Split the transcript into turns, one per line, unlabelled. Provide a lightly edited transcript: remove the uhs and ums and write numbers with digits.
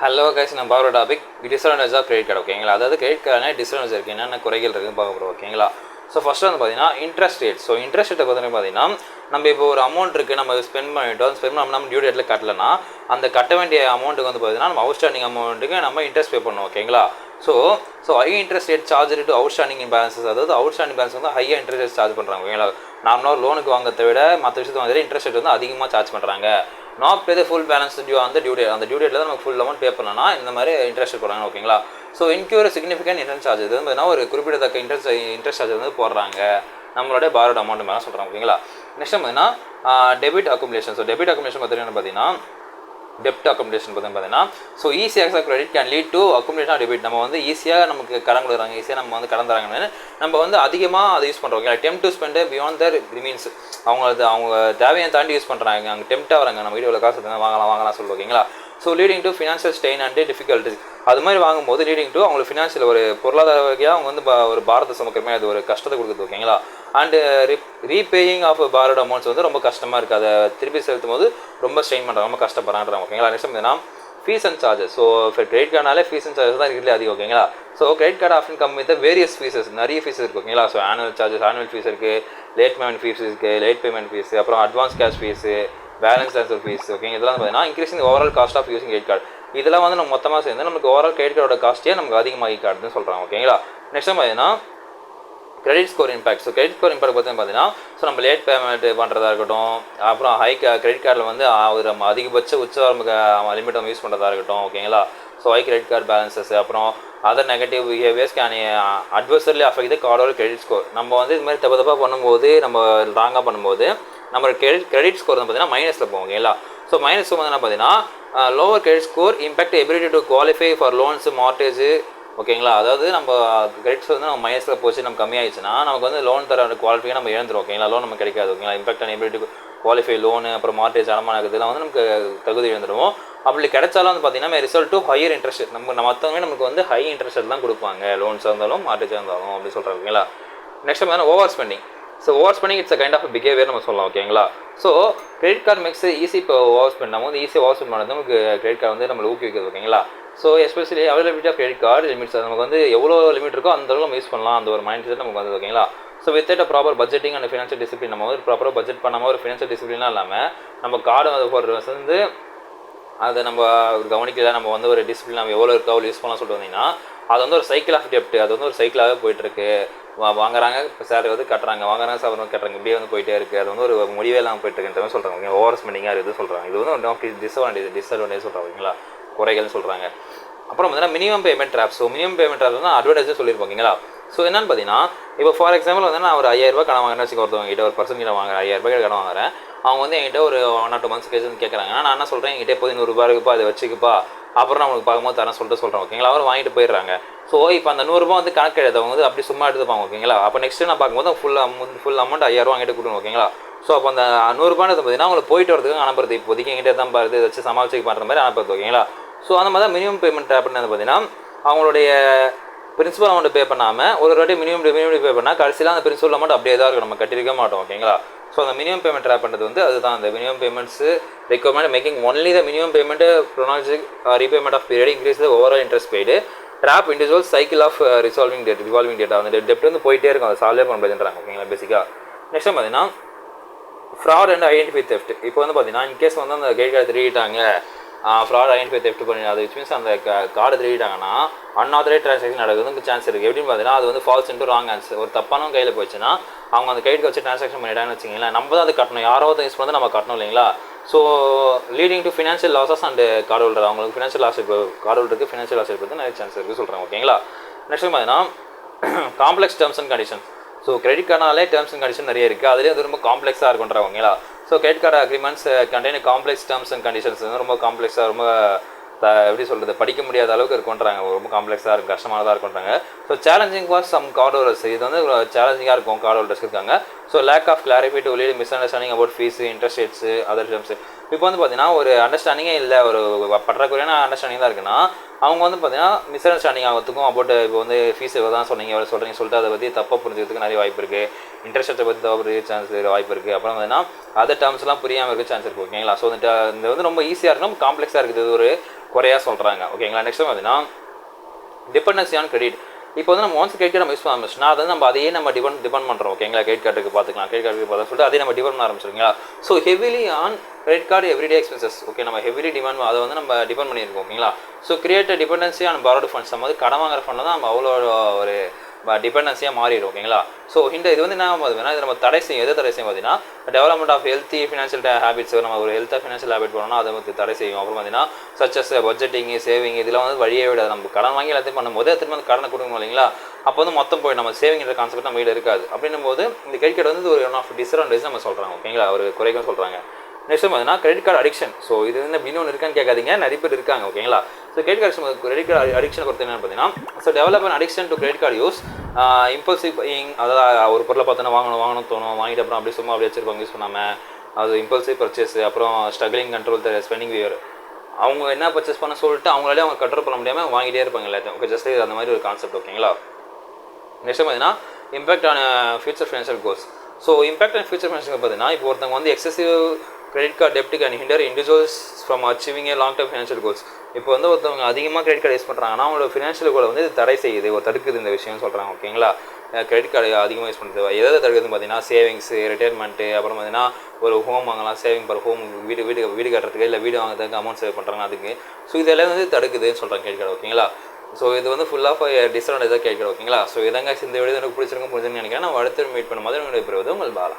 Hello guys, நம்ம பார்க்குற topic disadvantage of credit card. ஓகேங்களா, அதாவது கிரெடிட் கார்டு டிஸ்அட்வான்டேஜ் இருக்குது, என்னென்ன குறைகள் இருக்குன்னு பார்க்க போகிறோம். ஓகேங்களா, ஸோ ஃபஸ்ட்டு வந்து பார்த்தீங்கன்னா இன்ட்ரெஸ்ட் ரேட். ஸோ இன்ட்ரெஸ்ட் ரேட்டை பார்த்தீங்கன்னா நம்ம இப்போ ஒரு அமௌண்ட் இருக்குது, நம்ம ஸ்பெண்ட் பண்ணிட்டோம், ஸ்பெண்ட் பண்ணாமல் நம்ம டியூ டேட்டில் கட்டலைன்னா அந்த கட்ட வேண்டிய அமௌண்ட்டுக்கு வந்து பார்த்தீங்கன்னா நம்ம அவுட்ஸ்டாண்டிங் அமௌண்ட்டுக்கு நம்ம இன்ட்ரெஸ்ட் பே பண்ணணும். ஓகேங்களா, so high interest rate charge to outstanding balances, அதாவது அவுட்ஸ்டாண்டிங் பேலன்ஸ் வந்து ஹையாக இன்ட்ரெஸ்ட் ரேட் சார்ஜ் பண்ணுறாங்க. ஓகேங்களா, நார்மலாக லோனுக்கு வாங்கிறத விட மற்ற விஷயத்தை வந்து இன்ட்ரெஸ்ட் ரேட் வந்து அதிகமாக சார்ஜ் பண்ணுறாங்க. Not pay the full balance due அந்த டியூ டேட், அந்த டியூ டேட்டில் தான் நமக்கு ஃபுல் அமௌண்ட் பே பண்ணனா இந்த மாதிரி இன்ட்ரெஸ்ட் போடுறாங்க. ஓகேங்களா, so incur significant interest charge, இது வந்து ஒரு குறிப்பிடத்தக்க இன்ட்ரெஸ்ட் சார்ஜ் வந்து போடுறாங்க நம்மளோட பாரோட் அமௌண்ட் மேலே சொல்கிறாங்க. ஓகேங்களா, நெக்ஸ்ட் பார்த்தீங்கன்னா debit accumulation. So debit accumulation பார்த்தீங்கன்னா டெப்ட் அக்குமுலேஷன் பார்த்தீங்கன்னா so easy access credit can lead to accumulation of debit. நம்ம வந்து ஈஸியாக நமக்கு கடன் கொடுக்குறாங்க, ஈஸியாக நம்ம வந்து கடன் தராங்கன்னு நம்ம வந்து அதிகமாக அதை யூஸ் பண்ணுறோம். ஓகேங்களா, tempt to spend beyond their means அவங்க தேவையை தாண்டி யூஸ் பண்ணுறாங்க, அங்கே டெம்ட்டாக வராங்க, நம்ம வீடியோவில் காசு வாங்கலாம் சொல்லுவோம். ஓகேங்களா, so leading to financial strain and difficulties. அது மாதிரி வாங்கும்போது லீடிங் டு அவங்களுக்கு ஃபினான்ஷியல் ஒரு பொருளாதார வகையாக அவங்க வந்து ஒரு பாரத சுமக்கிறமே அது ஒரு கஷ்டத்தை கொடுக்குது. ஓகேங்களா, and repaying of borrowed amounts வந்து ரொம்ப கஷ்டமாக இருக்குது, அதை திருப்பி செலுத்தும் போது ரொம்ப ஸ்ட்ரெயின் பண்ணுறாங்க, ரொம்ப கஷ்டப்படுறாங்க. ஓகேங்களா, நெக்ஸ்ட் பார்த்தீங்கன்னா fees and charges. So credit கார்டுனாலே ஃபீஸ் அண்ட் சார்ஜஸ் தான் இருக்கிறது அதிகம். ஓகேங்களா, so credit card often come with various fees, நிறைய ஃபீஸ் இருக்குது. ஓகேங்களா, ஸோ ஆனுவல் ஃபீஸ் இருக்குது, லேட் பேமெண்ட் ஃபீஸ் இருக்குது, லேட் பேமெண்ட் ஃபீஸ், அப்புறம் advance cash fees, balance transfer fees. ஓகேங்க, இதெல்லாம் பார்த்தீங்கன்னா increasing overall cost of using credit card. இதெல்லாம் வந்து நம்ம மொத்தமாக சேர்ந்து நமக்கு ஓவரால் கிரெடிட் கார்டோட காஸ்ட்டே நமக்கு அதிகமாகி காட்டுதுன்னு சொல்கிறாங்க. ஓகேங்களா, நெக்ஸ்ட் பார்த்தீங்கன்னா credit score impact. So credit score impact பார்த்தீங்கன்னா ஸோ நம்ம லேட் பேமெண்ட் பண்ணுறதா இருக்கட்டும், அப்புறம் கிரெடிட் கார்டில் வந்து ஒரு அதிகபட்ச உச்சவரம்பு லிமிட் நம்ம யூஸ் பண்ணுறதா இருக்கட்டும். ஓகேங்களா, so high credit card balances, அப்புறம் other negative behaviours can adversely affect the கார்டோட கிரெடிட் ஸ்கோர். நம்ம வந்து இது மாதிரி தப்பாக பண்ணும்போது, நம்ம ராங்காக பண்ணும்போது நம்ம கிரெடிட் ஸ்கோர் வந்து பார்த்தீங்கன்னா மைனஸில் போகும். ஓகேங்களா, ஸோ மைனஸ் வந்து என்ன பார்த்தீங்கன்னா lower credit score impact ability to qualify for loans, mortgage. ஓகேங்களா, அதாவது நம்ம கிரெடிட் ஸ்கோர் வந்து நம்ம மைனஸில் போச்சு, நம்ம கம்மியாகிடுச்சுன்னா நமக்கு வந்து லோன் தர குவாலிஃபை நம்ம இழந்துரும். ஓகேங்களா, லோன் நமக்கு கிடைக்காது. ஓகேங்களா, impact and ability qualify loan, அப்புறம் மார்டேஜ், அடமானம் இதெல்லாம் வந்து நமக்கு தகுதி இழந்துடுவோம். அப்படி கிடைச்சாலும் வந்து பார்த்தீங்கன்னா ரிசல்ட் டு ஹையர் இன்ட்ரெஸ்ட், மற்றவங்க நமக்கு வந்து ஹை இன்ட்ரெஸ்ட் தான் கொடுப்பாங்க, லோன்ஸாக இருந்தாலும் மார்டேஜாக இருந்தாலும் அப்படி சொல்கிறாங்க. ஓகேங்களா, நெக்ஸ்ட் பார்த்தீங்கன்னா over spending. So over spending it's a kind of behaviour நம்ம சொல்லலாம். ஓகேங்களா, so credit card makes easy. இப்போ ஓவர் ஸ்பெண்ட் நம்ம வந்து ஈஸியாக ஓவர் ஸ்பெண்ட் பண்ணது நமக்கு கிரெடிட் கார்டு வந்து நம்மளை ஊக்குவிக்குது. ஓகேங்களா, so especially availability of credit card limits, நமக்கு வந்து எவ்வளோ லிமிட் இருக்கோ அந்த அளவுக்கு நம்ம யூஸ் பண்ணலாம், அந்த ஒரு மைண்ட் செட் நமக்கு வந்து. ஓகேங்களா, so with a proper budgeting and financial discipline, நம்ம வந்து ப்ராப்பராக பட்ஜெட் பண்ணாமல் ஒரு ஃபினான்ஷியல் டிசிப்ளினாக இல்லாமல் நம்ம கார்டு போடுறது வந்து அதை நம்ம கவனிக்கல, நம்ம வந்து ஒரு டிசிப்ளின் நம்ம எவ்வளோ இருக்கோ அவ்வளோ யூஸ் பண்ணலாம் சொல்லிட்டு வந்தீங்கன்னா அது வந்து ஒரு சைக்கிள் ஆஃப் டெப்ட், அது வந்து ஒரு சைக்கிளாகவே போயிட்டுருக்கு. வாங்குறாங்க, சேலரி வந்து கட்டுறாங்க, வாங்குறாங்க, சாப்பிட்றாங்க, கட்டுறாங்க, இப்படியே வந்து போயிட்டே இருக்குது. அது வந்து ஒரு முடிவே இல்லாமல் போயிட்டுருக்குன்ற மாதிரி சொல்கிறாங்க. ஓவர் ஸ்பெண்டிங்காக இருக்குது சொல்கிறாங்க. இது வந்து டிஸ்அட்வான்டேஜ் சொல்கிறாங்க. ஓகேங்களா, குறைகள்னு சொல்கிறாங்க. அப்புறம் பார்த்தீங்கன்னா minimum payment drop. So minimum payment drop தான் அட்வர்டைஸே சொல்லியிருப்பாங்க. ஓகேங்களா, ஸோ என்னன்னு பார்த்தீங்கன்னா இப்போ ஃபார் எக்ஸாம்பிள் வந்து நான் ஒரு 5000 ரூபாய் கடன் வாங்குறேன்னு வச்சுக்க, ஒருத்தவங்க கிட்ட ஒரு பர்சன் கிட்ட வாங்குறேன், 5000 ரூபாய் கடன் வாங்குறேன். அவங்க வந்து என்கிட்ட ஒரு 1 or 2 months கழிச்சு வந்து கேட்குறாங்க. நான் என்ன சொல்கிறேன், என்கிட்ட இப்போ 100 ரூபாய் இருக்குப்பா, அதை வச்சுக்குப்பா, அப்புறம் நான் உங்களுக்கு பார்க்கும்போது தரேன் சொல்கிறேன். ஓகேங்களா, அவர் வாங்கிட்டு போயிடுறாங்க. ஸோ இப்போ அந்த 100 ரூபாய் வந்து கணக்கு எழுத அவங்க வந்து அப்படி சும்மா எடுத்துப்பாங்க. ஓகேங்களா, அப்போ நெக்ஸ்ட்டு நான் பார்க்கும்போது ஃபுல் அமௌண்ட் 5000 ரூபா வாங்கிட்டு கொடுக்கணும். ஓகேங்களா, ஸோ அப்போ அந்த 100 ரூபாய் பார்த்தீங்கன்னா அவங்களை போயிட்டு வரதுக்கு அனுப்புறது, இப்போதைக்கு என்கிட்ட தான் பாருது வச்சு சமாளிச்சு பண்ணுற மாதிரி அனுப்புறது. ஓகேங்களா, ஸோ அந்த மாதிரி தான் மினிமம் பேமெண்ட் அப்படின்னு பார்த்தீங்கன்னா அவங்களுடைய பிரின்சிபல் அமௌண்ட் பே பண்ணாமல் ஒரு வாட்டி மினிமம் பே பண்ணால் கடைசியில் அந்த பிரின்சிபல் அமௌண்ட் அப்படியே தான் இருக்கும், நம்ம கட்டிருக்க மாட்டோம். ஓகேங்களா, ஸோ அந்த மினிமம் பேமெண்ட் ட்ராப் பண்ணுறது வந்து அதுதான். அந்த minimum payments requirement making only the minimum payment ப்ரொனாலஜிக் repayment of period increase the overall interest paid trap individual cycle of resolving debt. அந்த டெப்ட் வந்து போயிட்டே இருக்கும், அதை சால்வே பண்ண முடியுன்றாங்க. ஓகேங்களா, பேசிக்காக நெக்ஸ்ட் பார்த்தீங்கன்னா ஃப்ராட் அண்ட் ஐடென்டிஃபை தெஃப்ட். இப்போ வந்து பார்த்தீங்கன்னா இன்கேஸ் வந்து அந்த கிரெடிட் கார்டு திருடிட்டாங்க, ஃப்ராட் ஐடென்டிஃபை தெஃப்ட் பண்ணி, அது விச் மீன்ஸ் அந்த கார்டு திருடிட்டாங்கன்னா அன்ஆத்தரைஸ்ட் ட்ரான்சாக்ஷன் நடக்கிறதுக்கு சான்ஸ் இருக்குது. எப்படின்னு பார்த்தீங்கன்னா அது வந்து ஃபால்ஸ் இன்டு ராங் ஆன்சர். ஒரு தப்பான கையில் போயிடுச்சுன்னா அவங்க அந்த கிரெடிட் வச்சு ட்ரான்சாக்ஷன் பண்ணிட்டாங்கன்னு வச்சிங்களேன், நம்ம தான் அது கட்டணும், யாரோ தான் யூஸ் பண்ணி நம்ம கட்டணும் இல்லைங்களா. So leading to financial losses and card holder, அவங்களுக்கு ஃபினான்ஷியல் லாஸ் இப்போ கார்டு ஹோல்டருக்கு ஃபினான்ஷியல் லாஸ் இருக்கிறது நிறைய சான்ஸ் இருக்குது சொல்கிறாங்க. ஓகேங்களா, நெக்ஸ்ட் பார்த்தீங்கன்னா complex terms and condition. So credit கார்டுனாலே டேர்ம்ஸ் அண்ட் கண்டிஷன் நிறைய இருக்குது, அதுலேயே அது ரொம்ப காம்ப்ளெக்ஸாக இருக்குன்றாங்க. ஓகேங்களா, so credit card agreements contain complex terms and conditions வந்து ரொம்ப காம்ப்ளெக்ஸாக, ரொம்ப எப்படி சொல்கிறது, படிக்க முடியாத அளவுக்கு இருக்குன்றாங்க, ரொம்ப காம்ப்ளெக்ஸாக இருக்கும், கஷ்டமானதாக இருக்குன்றாங்க. So challenging for some card holders, இது வந்து சேலஞ்சிங்காக இருக்கும் கார்டு ஹோல்டர்ஸ் இருக்காங்க. So lack of clarify to lead misunderstanding about fees, interest rates, other terms. இப்போ வந்து பார்த்தீங்கன்னா ஒரு அண்டர்ஸ்டாண்டிங்கே இல்லை, ஒரு பற்றாக்குறையான அண்டர்ஸ்டாண்டிங் தான் இருக்குன்னா அவங்க வந்து பார்த்தீங்கன்னா மிஸ் அண்டர்ஸ்டாண்டிங் ஆகிறதுக்கும் அபவுட் இப்போ வந்து ஃபீஸ் எவ்வளோ தான் சொன்னீங்க எவ்வளோ சொல்கிறீங்க சொல்லிட்டு அதை பற்றி தப்பாக புரிஞ்சுக்கிறதுக்கு நிறைய வாய்ப்பு இருக்குது. இன்ட்ரெஸ்ட் ரேட்டை பற்றி தப்பாக புரிஞ்ச சான்ஸ் வாய்ப்பு இருக்குது. அப்புறம் பார்த்தீங்கன்னா அதர் டேர்ம்ஸ்லாம் புரியாமல் இருக்க சான்ஸ் இருக்குது. ஓகேங்களா. ஸோ இந்த வந்து ரொம்ப ஈஸியாக இருக்கும், காம்ப்ளெக்ஸாக இருக்குது, இது ஒரு குறையாக சொல்கிறாங்க. ஓகேங்களா. நெக்ஸ்ட் பார்த்தீங்கன்னா டிபெண்டன்சி ஆன் கிரெடிட். இப்போ வந்து நம்ம ஒன்ஸ் கிரெடிட் கார்டு யூஸ் பண்ண ஆரம்பிச்சுன்னா அதை நம்ம அதையே நம்ம டிபெண்ட் பண்ணுறோம். ஓகேங்களா. கிரெடிட் கார்டுக்கு பார்த்துக்கலாம், கிரெடிட் கார்டுக்கு பார்த்தா சொல்லிட்டு அதே நம்ம டிபெண்ட் பண்ண ஆரம்பிச்சிருங்களா. So heavily on credit card everyday expenses. Okay, நம்ம ஹெவிலி டிமாண்ட் அதை வந்து நம்ம டிபெண்ட் பண்ணியிருக்கோம். ஓகேங்களா. So create dependency on borrowed funds. நம்ம வந்து கடன் வாங்குற ஃபண்ட் தான் நம்ம அவ்வளோ ஒரு டிபெண்டன்சியாக மாறிடும். ஓகேங்களா. ஸோ இது வந்து என்ன ஆகுதுன்னா இது நம்ம தடை செய்யும். எதை தடை செய்யும் பார்த்தீங்கன்னா development of healthy financial habits. நம்ம ஒரு ஹெல்த்தாக ஃபினான்ஷியல் ஹேபிட் போனோம்னா அதை வந்து தடை செய்யும். அப்புறம் பார்த்தீங்கன்னா சச்சஸ் பட்ஜெட்டிங், சேவிங், இதெல்லாம் வந்து வழியே விடாது. நம்ம கடன் வாங்கி எல்லாத்தையும் பண்ணும்போது திரும்ப அந்த கடனை கொடுக்கணும் இல்லைங்களா. அப்போ வந்து மொத்தம் போய் நம்ம சேவிங்கிற கான்செப்ட் நம்ம வீடு இருக்காது. அப்படின்னும் போது இந்த கிரெடிட் கார்டு வந்து ஒரு ஒன் ஆஃப் டிஸ்அட்வான்டேஜ் நம்ம சொல்கிறாங்க. ஓகேங்களா. ஒரு குறைகள் சொல்கிறாங்க. நெக்ஸ்ட் பார்த்தீங்கன்னா கிரெடிட் கார்டு அடிக்ஷன். ஸோ இது வந்து இன்னொன்று இருக்கான்னு கேட்காதீங்க, நிறைய பேர் இருக்காங்க. ஓகேங்களா. ஸோ கிரெடிட் கார்டு அடிக்ஷனை பொறுத்து என்னன்னு பார்த்தீங்கன்னா so develop an addiction to credit card use, impulsive buying. அதாவது ஒரு பொருளை பார்த்தோன்னா வாங்கணும் தோணும், வாங்கிட்டு அப்புறம் அப்படி சும்மா அப்படியே வச்சிருப்பாங்க யூஸ் பண்ணாமல். அது இம்பல்சிவ் பர்ச்சேஸ். அப்புறம் struggling control the spending behaviour. அவங்க என்ன பர்ச்சேஸ் பண்ண சொல்லிட்டு அவங்களாலே அவங்க கண்ட்ரோல் பண்ண முடியாமல் வாங்கிட்டே இருப்பாங்க எல்லாத்தையும். ஓகே, ஜஸ்ட் அந்த மாதிரி ஒரு கான்செப்ட். ஓகேங்களா. நெக்ஸ்ட் பார்த்தீங்கன்னா impact on future financial goals. So impact on future financial பார்த்தீங்கன்னா இப்போ ஒருத்தவங்க வந்து excessive credit card dept can hinder individuals from achieving a long term financial goals. இப்போ வந்து ஒருத்தவங்க அதிகமாக கிரெடிட் கார்டு யூஸ் பண்ணுறாங்கன்னா அவங்களோட ஃபினான்ஷியல் கோலை வந்து இது தடை செய்யுது, ஒரு தடுக்குது இந்த விஷயம்னு சொல்கிறாங்க. ஓகேங்களா. கிரெடிட் கார்டு அதிகமாக யூஸ் பண்ணுறது எதாவது தடுக்குதுன்னு பார்த்தீங்கன்னா சேவிங்ஸு, ரிட்டையர்மெண்ட்டு, அப்புறம் பார்த்தீங்கன்னா ஒரு ஹோம் வாங்கலாம், சேவிங் பர் ஹோம், வீடு கட்டுறதுக்கு இல்லை வீடு வாங்குறதுக்கு அமௌண்ட் சேவ் பண்ணுறாங்க அதுக்கு. ஸோ இதெல்லாம் வந்து தடுக்குதுன்னு சொல்கிறாங்க கிரெடிட் கார்டு. ஓகேங்களா. ஸோ இது வந்து ஃபுல் ஆஃப் டிஸ்அட்வான்டேஜாக கிரெடிட் கார்டு. ஓகேங்களா. ஸோ இதங்க இந்த வீடியோ எனக்கு பிடிச்சிருக்குன்னு நினைக்கிறேன். நான் அடுத்த மீட் பண்ணும்போது என்னுடைய பெறுவது உங்கள் பாலா.